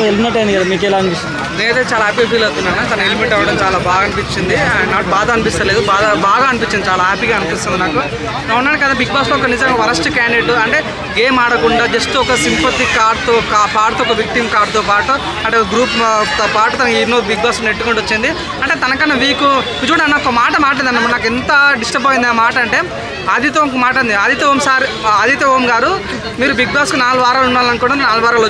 Helmet అయింది కదా, మీకు ఎలా అనిపిస్తుంది? నేనైతే చాలా హ్యాపీ ఫీల్ అవుతున్నాను. తన హెల్మెట్ అవ్వడం చాలా బాగా అనిపించింది. నాకు బాధ అనిపిస్తలేదు, బాగా అనిపించింది, చాలా హ్యాపీగా అనిపిస్తుంది నాకు. నేను ఉన్నాను కదా బిగ్ బాస్లో ఒక నిజంగా వరస్ట్ క్యాండిడేట్. అంటే గేమ్ ఆడకుండా జస్ట్ ఒక సింపతి కార్డ్తో పాటుతో ఒక విక్టిమ్ కార్డ్తో పాటు అంటే గ్రూప్తో పాటు తన ఎన్నో బిగ్ బాస్ నెట్టుకుంటూ వచ్చింది. అంటే తనకన్నా వీక్ చూడండి, ఒక మాట మాట్లాడింది. నాకు ఎంత డిస్టర్బ్ అయింది ఆ మాట అంటే, ఆదిత్య ఓం మాట అంది. ఆదిత్య ఓం గారు మీరు బిగ్ బాస్కి 4 వారాలు ఉండాలనుకోండి, 4 వారాలు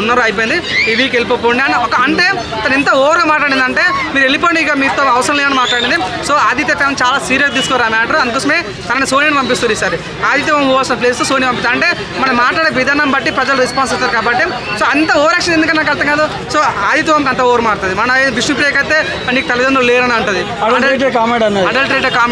ఉన్నారు అయిపోయింది, ఈ వీక్ వెళ్ళిపోండి అని అంటే తను ఎంత ఓవర్గా మాట్లాడింది అంటే, మీరు వెళ్ళిపోండి ఇక మీతో అవసరం లేదని మాట్లాడింది. సో ఆదిత్య తను చాలా సీరియస్ తీసుకోరు ఆ మ్యాటర్. అందుకోసమే తనని సోనియాని పంపిస్తారు ఈసారి. ఆదిత్య ఓం పోవాల్సిన ప్లేస్ సోనియా పంపిస్తారు. అంటే మనం మాట్లాడే విధానం బట్టి ప్రజలు రెస్పాన్స్ అవుతారు కాబట్టి. సో అంత ఓవర్ యాక్షన్ ఎందుకని నాకు అర్థం కాదు. సో ఆదిత్య ఓంకి అంత ఓవర్ మారుతుంది. మన విష్ణుప్రియకి అయితే నీకు తల్లిదండ్రులు లేరని అంటుంది, అడల్టరేటెడ్ కామెంట్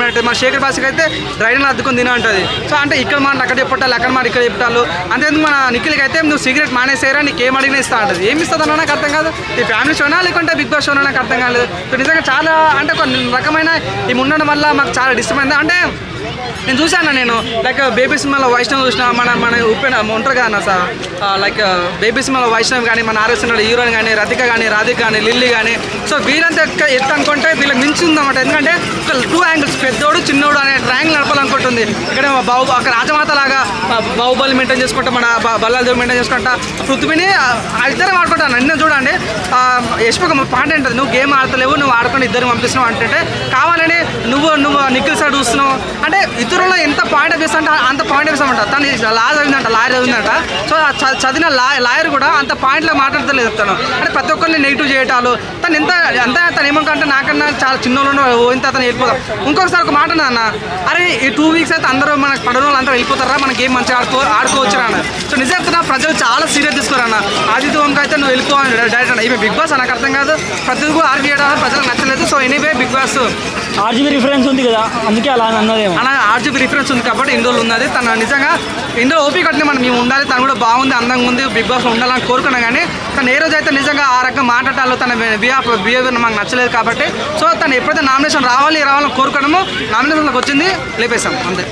అంటే. మన శేఖర్ భాషకి అయితే డ్రైడర్ని అద్దుకొని తిన అంటుంది. సో అంటే ఇక్కడ మాట అక్కడ చెప్పాలి, అక్కడ మాట ఇక్కడ చెప్పాలి. అంతేందుకు మన నిఖిల్కి అయితే నువ్వు సిగరెట్ మానేసేరా, నీకు ఏం అడిగినా ఇస్తా అంటది. ఏమి ఇస్తుందన్నా నాకు అర్థం కాదు. ఈ ఫ్యామిలీ షోనా లేకుంటే బిగ్ బాస్ షోనా నాకు అర్థం కాలేదు. సో నిజంగా చాలా అంటే ఒక రకమైన ఈ ఉండడం వల్ల మాకు చాలా డిస్టర్బ్ అయింది. అంటే నేను చూశాను, నేను లైక్ బేబీ సినిమాలో వైష్ణవ్ చూసిన మన ఉప్పెన ఉంటారు కదా సార్, లైక్ బేబీ సినిమాలో వైష్ణవ్ కానీ, మన ఆర్ఎస్ హీరోయిన్ కానీ, రతిక కానీ, రాధిక కానీ, లిల్లీ కానీ. సో వీళ్ళంతా ఎత్తు అనుకుంటే వీళ్ళకి మించి ఉందన్నమాట. ఎందుకంటే ఒక 2 యాంగిల్స్, పెద్దోడు చిన్నోడు అనే ట్రయాంగిల్ నడపాలనుకుంటుంది. ఇక్కడ అక్కడ రాజమాత లాగా బాహుబలి మెయింటైన్ చేసుకుంటా, మన బల్లాదేవి మెయింటైన్ చేసుకుంటా, పృథ్వీని ఇద్దరే ఆడుకుంటాను. నిన్న చూడండి యశ్వక పాయింట్ ఏంటది, నువ్వు గేమ్ ఆడతలేవు, నువ్వు ఆడుకొని ఇద్దరు పంపిస్తున్నావు అంటే, కావాలని నువ్వు నిఖిల్ సైడ్ చూస్తున్నావు అంటే ఇతరులు ఎంత పాయింట్ ఆఫ్ చేస్తా అంటే అంత పాయింట్ ఆఫ్ చేస్తామంట. తను లాయర్ చదివిందంట. సో చదివిన లాయర్ కూడా అంత పాయింట్లో మాట్లాడతలేదు తను. అంటే ప్రతి ఒక్కరిని నెగిటివ్ చేయటాలు. తను తను ఏమంటే నాకన్నా చాలా చిన్నోళ్ళు ఇంత అతను వెళ్ళిపోతాం. ఇంకొకసారి ఒక మాట అన్న, అరే ఈ 2 వీక్స్ అయితే అందరూ మనకు పడిన వాళ్ళు అందరూ వెళ్ళిపోతారా, మన గేమ్ మంచిగా ఆడుకోవచ్చురా అన్న. సో నిజంగా ప్రజలు చాలా సీరియస్ తీసుకోరన్న. ఆదిత్య ఓంకి అయితే నువ్వు వెళ్ళిపోవాలి డైరెక్ట్ అన్న. ఈమె బిగ్ బాస్ నాకు అర్థం కాదు, ప్రతిదీ కూడా ఆర్గ్యూ చేయడం ప్రజలకు నచ్చలేదు. So anyway Bigg Boss RGB reference ఉంది కదా, అందుకే అలా అన్నదేమో. అలా ఆర్జీబీ రిఫరెన్స్ ఉంది కాబట్టి ఇన్ని రోజులు ఉన్నది. తను నిజంగా ఇందులో ఓపిక కట్టిన మనం మేము ఉండాలి. తను కూడా బాగుంది, అందంగా ఉంది, బిగ్ బాస్లో ఉండాలని కోరుకున్నా. కానీ తను ఏ రోజు అయితే నిజంగా ఆ రకంగా మాట్లాడాలో తన బిహేవియర్ మాకు నచ్చలేదు కాబట్టి. సో తను ఎప్పుడైతే నామినేషన్ రావాలని కోరుకోవడమో నామినేషన్లోకి వచ్చింది, లేపేశాం అంతే.